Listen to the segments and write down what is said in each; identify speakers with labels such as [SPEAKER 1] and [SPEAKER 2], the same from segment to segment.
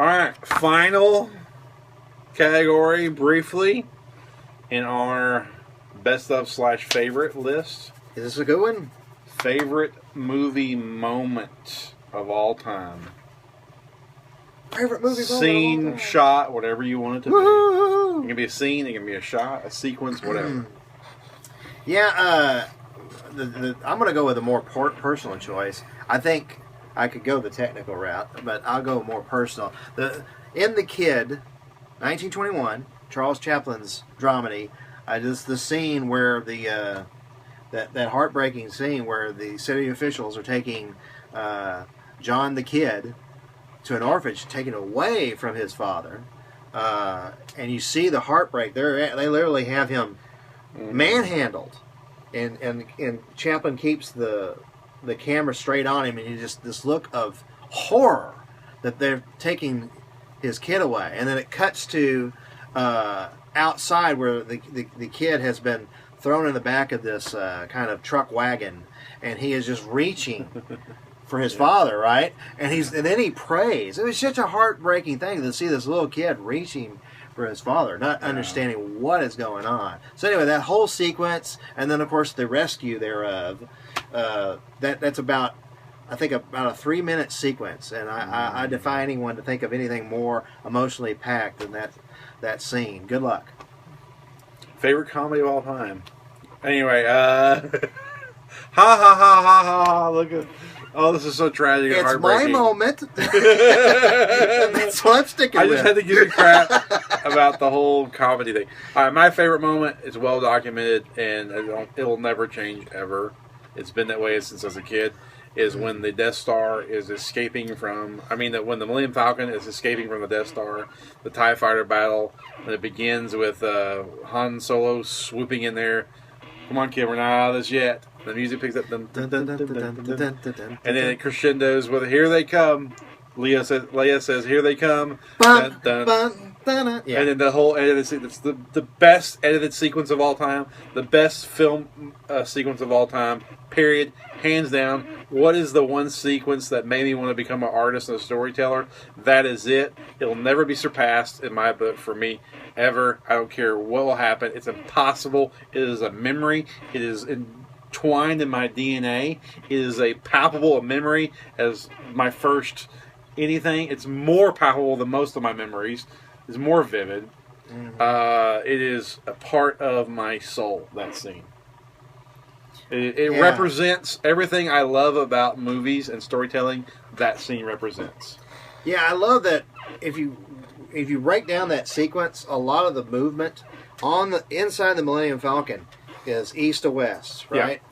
[SPEAKER 1] All right, final category briefly in our best of / favorite list.
[SPEAKER 2] Is this a good one?
[SPEAKER 1] Favorite movie moment of all time.
[SPEAKER 2] Favorite movie
[SPEAKER 1] Scene,
[SPEAKER 2] moment
[SPEAKER 1] shot, whatever you want it to be. It can be a scene, it can be a shot, a sequence, whatever.
[SPEAKER 2] Yeah, I'm going to go with a more personal choice. I think I could go the technical route, but I'll go more personal. In The Kid, 1921, Charles Chaplin's dramedy, just the scene where that heartbreaking scene where the city officials are taking John the Kid to an orphanage, taken away from his father, and you see the heartbreak. They literally have him manhandled, and Chaplin keeps the camera straight on him, and you just this look of horror that they're taking his kid away, and then it cuts to outside where the kid has been thrown in the back of this kind of truck wagon, and he is just reaching for his father, right? And then he prays. It was such a heartbreaking thing to see this little kid reaching for his father, not understanding what is going on. So anyway, that whole sequence, and then of course the rescue thereof. That's about, I think, about a 3-minute sequence, and I defy anyone to think of anything more emotionally packed than that scene. Good luck.
[SPEAKER 1] Favorite comedy of all time. Anyway, ha ha ha ha ha! Look at. Oh, this is so tragic and heartbreaking.
[SPEAKER 2] It's my moment. That's what I'm sticking with.
[SPEAKER 1] I just had to give you crap about the whole comedy thing. All right, my favorite moment is well documented, and it will never change ever. It's been that way since I was a kid. Is when the Death Star is escaping from. When the Millennium Falcon is escaping from the Death Star, the TIE Fighter battle, when it begins with Han Solo swooping in there. Come on, kid, we're not out of this yet. The music picks up, dun, dun, dun, dun, dun, dun, dun, dun, dun, and then it crescendos with "Here they come." Leia says, "Here they come." Dun, dun. Yeah. And then the whole edited sequence, the best edited sequence of all time, the best film sequence of all time, period, hands down. What is the one sequence that made me want to become an artist and a storyteller? That is it. It'll never be surpassed in my book for me, ever. I don't care what will happen. It's impossible. It is a memory. It is entwined in my DNA. It is a palpable memory as my first anything. It's more palpable than most of my memories. It's more vivid. Mm-hmm. It is a part of my soul, that scene. It represents everything I love about movies and storytelling. That scene represents.
[SPEAKER 2] Yeah, I love that. If you break down that sequence, a lot of the movement on the inside the Millennium Falcon is east to west, right? Yeah.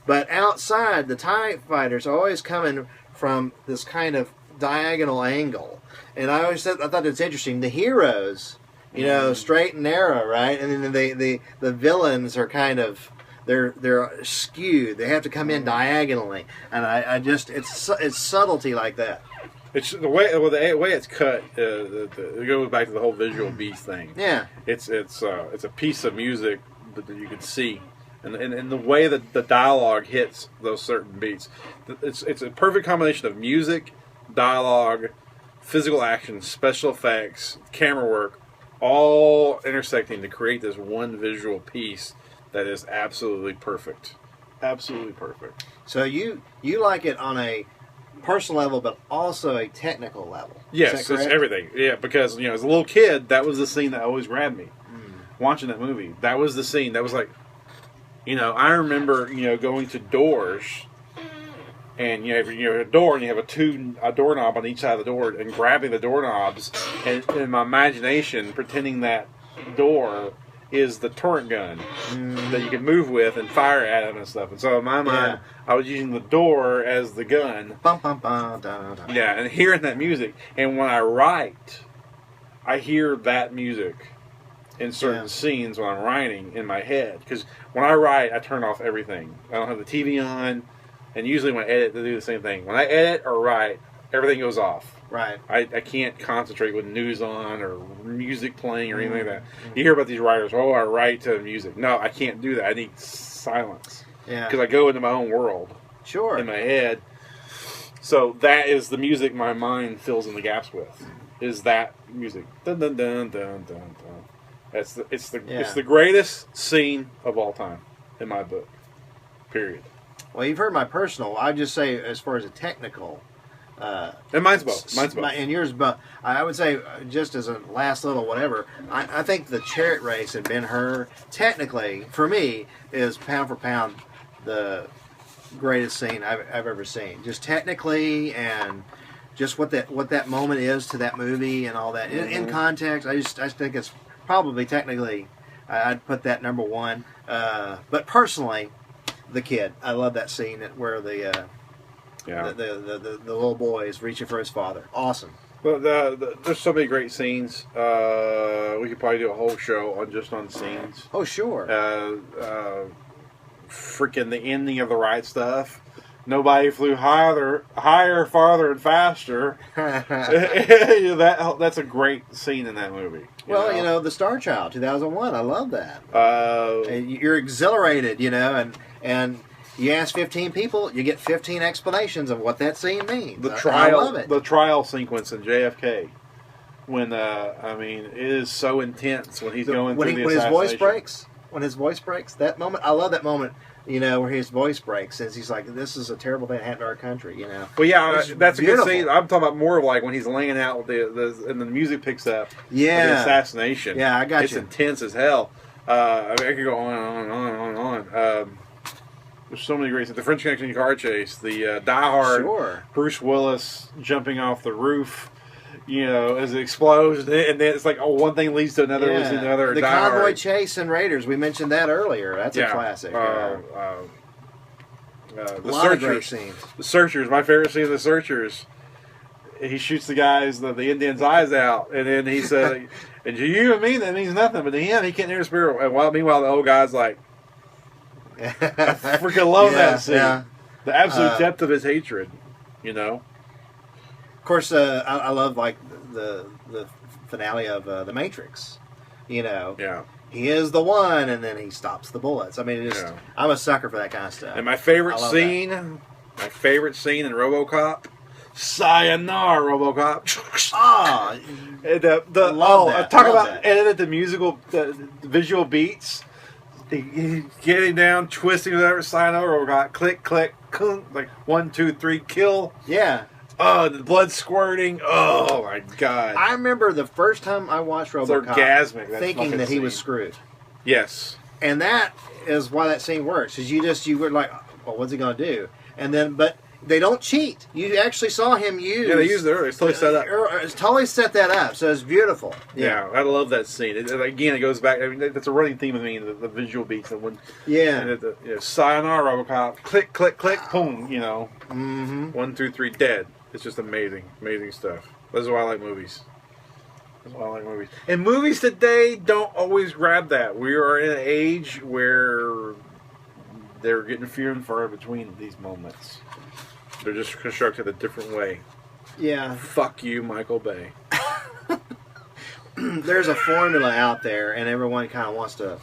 [SPEAKER 2] But outside, the TIE fighters are always coming from this kind of diagonal angle. And I thought it's interesting. The heroes, straight and narrow, right? And then the villains are kind of they're skewed. They have to come in diagonally, and I just it's subtlety like that.
[SPEAKER 1] It's the way it's cut. It goes back to the whole visual beast thing.
[SPEAKER 2] Yeah,
[SPEAKER 1] it's a piece of music that you can see, and the way that the dialogue hits those certain beats. It's a perfect combination of music, dialogue, physical action, special effects, camera work, all intersecting to create this one visual piece that is absolutely perfect. Absolutely perfect.
[SPEAKER 2] So you like it on a personal level, but also a technical level.
[SPEAKER 1] Yes, it's everything. Yeah, because as a little kid, that was the scene that always grabbed me. Watching that movie, that was the scene. That was like, I remember going to doors. And you have a door, and you have a doorknob on each side of the door, and grabbing the doorknobs, and in my imagination, pretending that door is the turret gun that you can move with and fire at it and stuff. And so in my mind, I was using the door as the gun.
[SPEAKER 2] Bum, bum, bum, da, da.
[SPEAKER 1] Yeah, and hearing that music. And when I write, I hear that music in certain scenes when I'm writing in my head. Because when I write, I turn off everything. I don't have the TV on. And usually when I edit, they do the same thing. When I edit or write, everything goes off.
[SPEAKER 2] Right.
[SPEAKER 1] I can't concentrate with news on or music playing or anything like that. You hear about these writers, I write to music. No, I can't do that. I need silence.
[SPEAKER 2] Yeah.
[SPEAKER 1] Because I go into my own world.
[SPEAKER 2] Sure.
[SPEAKER 1] In my head. So that is the music my mind fills in the gaps with. is that music. Dun dun dun dun dun dun. It's
[SPEAKER 2] Yeah.
[SPEAKER 1] the greatest scene of all time in my book. Period.
[SPEAKER 2] Well, you've heard my personal. I'd just say, as far as a technical.
[SPEAKER 1] And mine's both. Mine's both.
[SPEAKER 2] And yours, but I would say, just as a last little whatever, I think the chariot race and Ben-Hur, technically, for me, is pound for pound the greatest scene I've ever seen. Just technically, and just what that moment is to that movie and all that. In context, I think it's probably technically, I'd put that number one. But personally, the kid, I love that scene where the little boy is reaching for his father. Awesome.
[SPEAKER 1] Well, there's so many great scenes. We could probably do a whole show on scenes.
[SPEAKER 2] Oh, sure.
[SPEAKER 1] Freaking the ending of The Right Stuff. Nobody flew higher, farther, and faster. That's a great scene in that movie.
[SPEAKER 2] You know, The Star Child, 2001. I love that. You're exhilarated, and you ask 15 people, you get 15 explanations of what that scene means. I love it.
[SPEAKER 1] The trial sequence in JFK, when it is so intense when he's going through the assassination.
[SPEAKER 2] When his voice breaks, that moment, I love that moment. Where his voice breaks, as he's like, "This is a terrible thing that happened to our country."
[SPEAKER 1] Well, yeah, that's
[SPEAKER 2] beautiful.
[SPEAKER 1] A good scene. I'm talking about more of like when he's laying out and the music picks up.
[SPEAKER 2] Yeah,
[SPEAKER 1] the assassination.
[SPEAKER 2] Yeah, I got
[SPEAKER 1] it's
[SPEAKER 2] you.
[SPEAKER 1] It's intense as hell. I could go on and on. There's so many great scenes. The French Connection car chase, the Die Hard,
[SPEAKER 2] sure.
[SPEAKER 1] Bruce Willis jumping off the roof. As it explodes, and then it's like, one thing leads to another, leads to another.
[SPEAKER 2] The convoy chase in Raiders, we mentioned that earlier. That's a classic.
[SPEAKER 1] The
[SPEAKER 2] Searchers scenes.
[SPEAKER 1] The Searchers, my favorite scene of The Searchers. He shoots the guys, the Indian's eyes out, and then he said, "And to you and me, that means nothing, but to him, he can't hear the spirit." And meanwhile, the old guy's like, I freaking love that scene. Yeah. The absolute depth of his hatred,
[SPEAKER 2] Of course, I love like the finale of The Matrix.
[SPEAKER 1] Yeah.
[SPEAKER 2] He is the one, and then he stops the bullets. I'm a sucker for that kind of stuff.
[SPEAKER 1] And my favorite scene in RoboCop, Sayonara, RoboCop. Talk about edited the musical, the visual beats. Getting down, twisting, whatever. Sayonara, RoboCop. Click, click, like 1, 2, 3, kill.
[SPEAKER 2] Yeah.
[SPEAKER 1] Oh, the blood squirting. Oh, my God.
[SPEAKER 2] I remember the first time I watched RoboCop,
[SPEAKER 1] orgasmic,
[SPEAKER 2] thinking that he was screwed.
[SPEAKER 1] Yes.
[SPEAKER 2] And that is why that scene works. Because you were like, well, what's he going to do? And then, but they don't cheat. You actually saw him use...
[SPEAKER 1] Yeah, they used it earlier. It's totally set up.
[SPEAKER 2] It's totally set that up, so it's beautiful.
[SPEAKER 1] Yeah, I love that scene. Again, it goes back... that's a running theme with me, the visual beats. And when, Sayonara, RoboCop, click, click, click, boom, 1, 2, 3, dead. It's just amazing. Amazing stuff. That's why I like movies. And movies today don't always grab that. We are in an age where they're getting few and far between these moments. They're just constructed a different way.
[SPEAKER 2] Yeah.
[SPEAKER 1] Fuck you, Michael Bay.
[SPEAKER 2] There's a formula out there, and everyone kind of wants to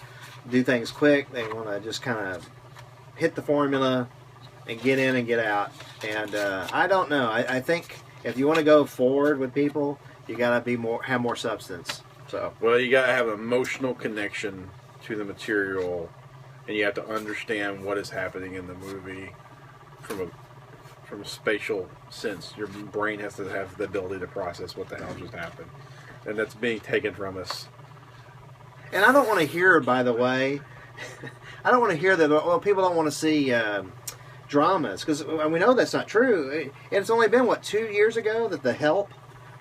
[SPEAKER 2] do things quick. They want to just kind of hit the formula and get in and get out. And I don't know. I think if you want to go forward with people, you got to have more substance. So
[SPEAKER 1] you got to have an emotional connection to the material, and you have to understand what is happening in the movie from a spatial sense. Your brain has to have the ability to process what the hell just happened, and that's being taken from us.
[SPEAKER 2] And I don't want to hear, by the way, I don't want to hear that. Well, people don't want to see dramas, because we know that's not true. It's only been 2 years ago that The Help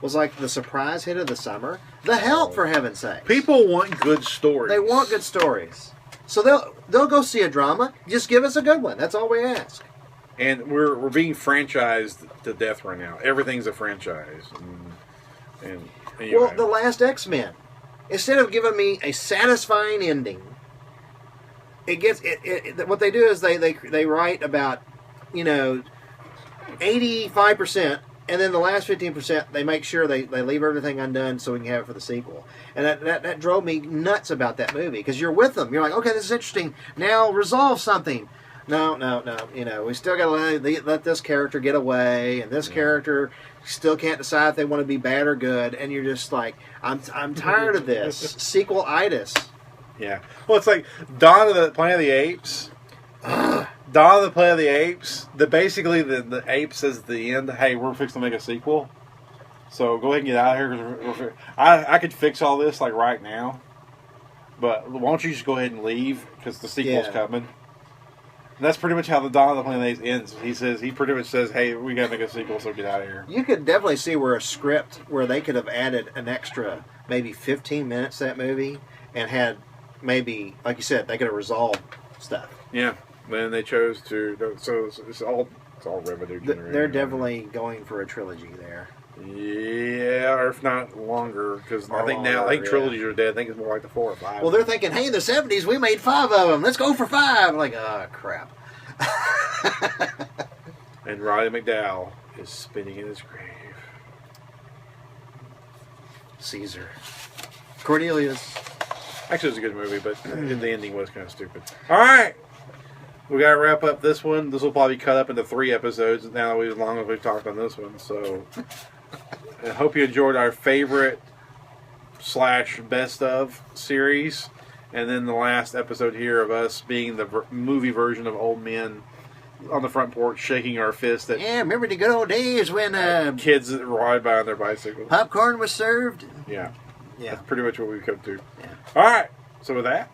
[SPEAKER 2] was like the surprise hit of the summer. The Help, for heaven's sake.
[SPEAKER 1] People want good stories.
[SPEAKER 2] They want good stories, so they'll go see a drama. Just give us a good one. That's all we ask.
[SPEAKER 1] And we're being franchised to death right now. Everything's a franchise. And
[SPEAKER 2] well, The Last X-Men, instead of giving me a satisfying ending, what they do is they write about 85%, and then the last 15% they make sure they leave everything undone so we can have it for the sequel. And that drove me nuts about that movie, because you're with them. You're like, okay, this is interesting. Now resolve something. No. We still got to let this character get away, and this character still can't decide if they want to be bad or good, and you're just like, I'm tired of this sequel-itis.
[SPEAKER 1] Yeah. Well, it's like Dawn of the Planet of the Apes. Dawn of the Planet of the Apes. Basically the ape says at the end, "Hey, we're fixing to make a sequel. So go ahead and get out of here. 'Cause I could fix all this like right now, but why don't you just go ahead and leave because the sequel's coming." And that's pretty much how the Dawn of the Planet of the Apes ends. He pretty much says, "Hey, we gotta make a sequel, so get out of here."
[SPEAKER 2] You could definitely see where a script where they could have added an extra maybe 15 minutes to that movie and had maybe, like you said, they could have resolved stuff.
[SPEAKER 1] Yeah. Then they chose to. So it's all revenue generating.
[SPEAKER 2] They're definitely going for a trilogy there.
[SPEAKER 1] Yeah, or if not longer, because I think trilogies are dead. I think it's more like the 4 or 5.
[SPEAKER 2] Well, they're thinking, hey, in the 70s we made 5 of them. Let's go for 5. I'm like, oh crap.
[SPEAKER 1] And Roddy McDowell is spinning in his grave.
[SPEAKER 2] Caesar. Cornelius.
[SPEAKER 1] Actually, it was a good movie, but the ending was kind of stupid. All right. We got to wrap up this one. This will probably cut up into 3 episodes now as long as we've talked on this one. So I hope you enjoyed our favorite / best of series. And then the last episode here of us being the movie version of old men on the front porch shaking our fist at
[SPEAKER 2] remember the good old days when
[SPEAKER 1] kids that ride by on their bicycles.
[SPEAKER 2] Popcorn was served?
[SPEAKER 1] Yeah.
[SPEAKER 2] Yeah.
[SPEAKER 1] That's pretty much what we've come to.
[SPEAKER 2] Yeah.
[SPEAKER 1] All right. So with that,